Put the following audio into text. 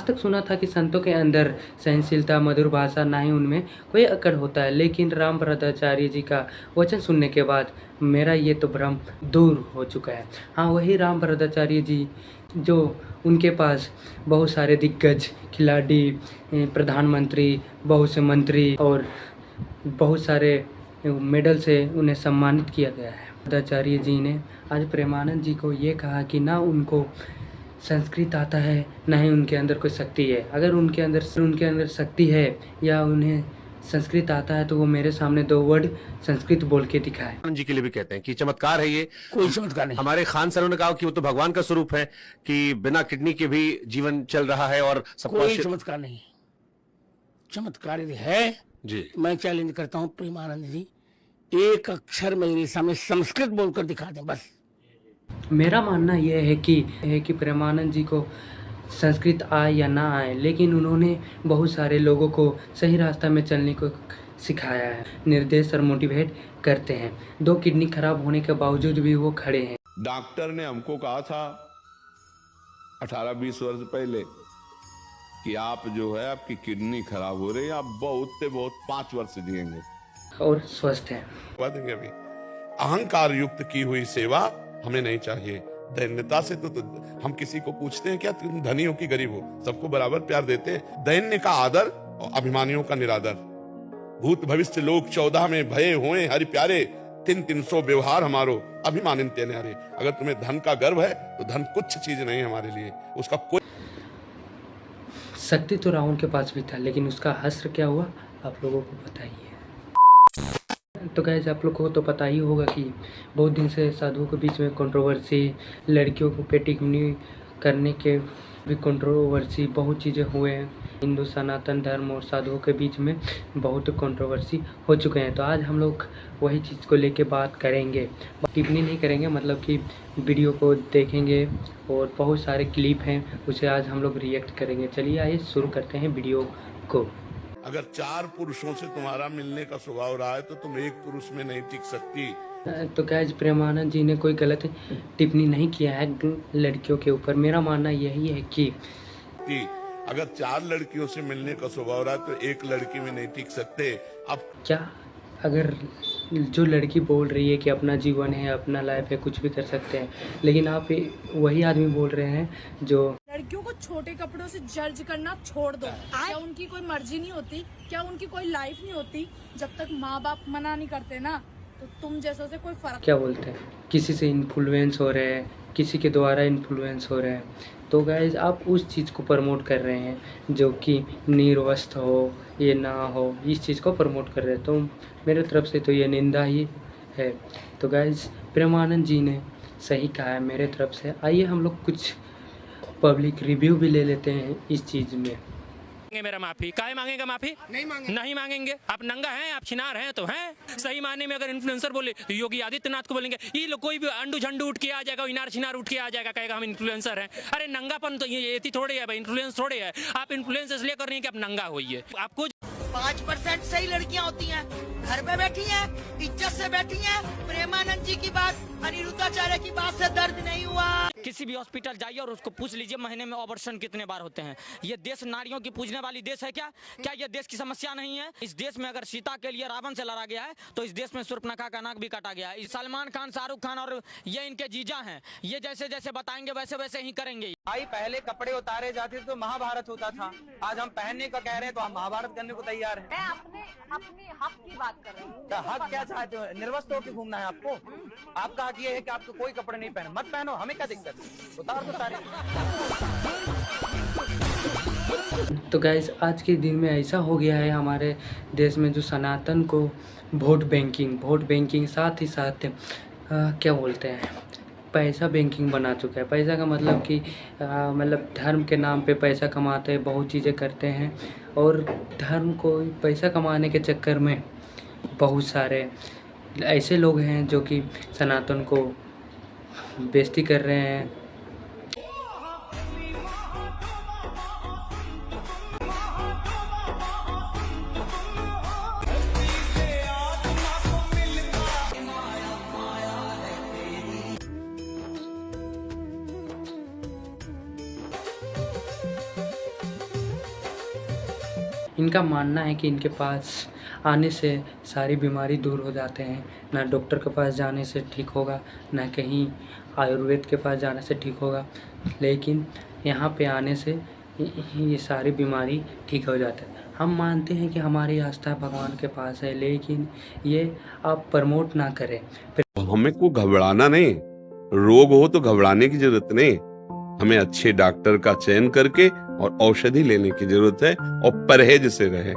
आज तक सुना था कि संतों के अंदर सहनशीलता, मधुर भाषा, ना ही उनमें कोई अकड़ होता है, लेकिन रामभद्राचार्य जी का वचन सुनने के बाद मेरा ये तो भ्रम दूर हो चुका है। हाँ, वही रामभद्राचार्य जी जो उनके पास बहुत सारे दिग्गज खिलाड़ी, प्रधानमंत्री, बहुत से मंत्री और बहुत सारे मेडल से उन्हें सम्मानित किया गया है। भद्राचार्य जी ने आज प्रेमानंद जी को ये कहा कि ना उनको संस्कृत आता है, ना ही उनके अंदर कोई शक्ति है। अगर उनके अंदर शक्ति है या उन्हें संस्कृत आता है तो वो मेरे सामने 2 वर्ड संस्कृत बोल के दिखाए। जी के लिए भी कहते हैं कि चमत्कार है ये। कोई चमत्कार नहीं। हमारे खान सर ने कहा कि वो तो भगवान का स्वरूप है कि बिना किडनी के भी जीवन चल रहा है और कोई चमत्कार नहीं, चमत्कार यदि है जी, मैं चैलेंज करता हूँ प्रेमानंद जी, एक अक्षर मेरे सामने संस्कृत बोलकर दिखा दें बस। मेरा मानना यह है कि प्रेमानंद जी को संस्कृत आए या ना आए, लेकिन उन्होंने बहुत सारे लोगों को सही रास्ता में चलने को सिखाया है, निर्देश और मोटिवेट करते हैं। 2 किडनी खराब होने के बावजूद भी वो खड़े हैं। डॉक्टर ने हमको कहा था 18-20 वर्ष पहले कि आप जो है आपकी किडनी खराब हो रही है, आप बहुत से बहुत 5 वर्ष जिएंगे और स्वस्थ हैं। अभी अहंकार युक्त की हुई सेवा हमें नहीं चाहिए। दैन्यता से तो हम किसी को पूछते हैं क्या तुम धनी हो कि गरीब हो, सबको बराबर प्यार देते हैं। दैन्य का आदर और अभिमानियों का निरादर। भूत भविष्य लोक 14 में भये हुए हरि प्यारे, 300 व्यवहार हमारो अभिमानिन तेने हरे। अगर तुम्हें धन का गर्व है तो धन कुछ चीज नहीं है हमारे लिए, उसका कोई शक्ति तो रावण के पास भी था, लेकिन उसका हश्र क्या हुआ आप लोगों को पता ही है। तो गाइस, आप लोग को तो पता ही होगा कि बहुत दिन से साधुओं के बीच में कंट्रोवर्सी, लड़कियों को पेटिकनी करने के भी कंट्रोवर्सी, बहुत चीज़ें हुए हैं। हिंदू सनातन धर्म और साधुओं के बीच में बहुत कंट्रोवर्सी हो चुके हैं। तो आज हम लोग वही चीज़ को लेके बात करेंगे, टिप्पणी नहीं करेंगे, मतलब कि वीडियो को देखेंगे और बहुत सारे क्लिप हैं उसे आज हम लोग रिएक्ट करेंगे। चलिए आइए शुरू करते हैं वीडियो को। अगर 4 पुरुषों से तुम्हारा मिलने का स्वभाव रहा है तो तुम एक पुरुष में नहीं टिक सकती। तो गाइस, प्रेमानंद जी ने कोई गलत टिप्पणी नहीं किया है लड़कियों के ऊपर। मेरा मानना यही है कि अगर 4 लड़कियों से मिलने का स्वभाव रहा है तो एक लड़की में नहीं टिक सकते। अब क्या अगर जो लड़की बोल रही है कि अपना जीवन है, अपना लाइफ है, कुछ भी कर सकते हैं, लेकिन आप वही आदमी बोल रहे हैं जो लड़कियों को छोटे कपड़ों से जज करना छोड़ दो। क्या उनकी कोई मर्जी नहीं होती? क्या उनकी कोई लाइफ नहीं होती? जब तक माँ बाप मना नहीं करते ना, तो तुम जैसों से कोई फर्क। क्या बोलते हैं, किसी से इन्फ्लुएंस हो रहे हैं, किसी के द्वारा इन्फ्लुएंस हो रहे हैं, तो गाइज आप उस चीज़ को प्रमोट कर रहे हैं जो कि निर्वस्त्र हो, ये ना हो, इस चीज़ को प्रमोट कर रहे हैं। तो मेरे तरफ से तो ये निंदा ही है। तो गाइज, प्रेमानंद जी ने सही कहा है मेरे तरफ से। आइए हम लोग कुछ पब्लिक रिव्यू भी ले लेते हैं इस चीज़ में। मेरा माफी काहे मांगेगा? माफी नहीं मांगेंगे। आप नंगा हैं, आप छिनार हैं तो हैं। सही मायने में अगर इन्फ्लुएंसर बोले तो योगी आदित्यनाथ को बोलेंगे। ये लोग कोई भी अंडू झंडू उठ के आ जाएगा, इनार छिनार उठ के आ जाएगा, कहेगा हम इन्फ्लुएंसर हैं। अरे नंगापन तो ये थोड़े है भाई, इन्फ्लुएंस थोड़े है। आप इन्फ्लुएंस इसलिए कर रही हैं कि आप नंगा होइए। आपको 5% सही लड़कियां होती हैं, घर पे बैठी हैं, इज्जत से बैठी हैं। प्रेमानंद जी की बात, अनिरुद्धाचार्य की बात से दर्द नहीं हुआ। किसी भी हॉस्पिटल जाइए और उसको पूछ लीजिए महीने में ऑपरेशन कितने बार होते हैं। ये देश नारियों की पूजने वाली देश है क्या? क्या ये देश की समस्या नहीं है? इस देश में अगर सीता के लिए रावण से लड़ा गया है तो इस देश में शूर्पणखा का नाक भी काटा गया है। सलमान खान, शाहरुख खान और ये इनके जीजा हैं, ये जैसे जैसे बताएंगे वैसे वैसे ही करेंगे। भाई पहले कपड़े उतारे जाते थे तो महाभारत होता था, आज हम पहनने का कह रहे हैं तो हम महाभारत करने को तैयार हैं। मैं अपने हक की बात कर रही हूँ। हक क्या चाहते हो? निर्वस्त्र होकर घूमना है आपको? आपका हक ये है कि आपको कोई कपड़े नहीं पहने, मत पहनो, हमें क्या दिक्कत है, उतार दो सारे। तो गाइस, आज के दिन में ऐसा हो गया है हमारे देश में जो सनातन को वोट बैंकिंग साथ ही साथ क्या बोलते हैं, पैसा बैंकिंग बना चुका है। पैसा का मतलब कि मतलब धर्म के नाम पे पैसा कमाते हैं, बहुत चीज़ें करते हैं और धर्म को पैसा कमाने के चक्कर में बहुत सारे ऐसे लोग हैं जो कि सनातन को बेइज्जती कर रहे हैं। इनका मानना है कि इनके पास आने से सारी बीमारी दूर हो जाते हैं, ना डॉक्टर के पास जाने से ठीक होगा, ना कहीं आयुर्वेद के पास जाने से ठीक होगा, लेकिन यहाँ पे आने से ये सारी बीमारी ठीक हो जाता है। हम मानते हैं कि हमारी आस्था भगवान के पास है, लेकिन ये आप प्रमोट ना करें। हमें को घबराना नहीं, रोग हो तो घबराने की जरूरत नहीं, हमें अच्छे डॉक्टर का चयन करके और औषधि लेने की जरूरत है और परहेज से रहे।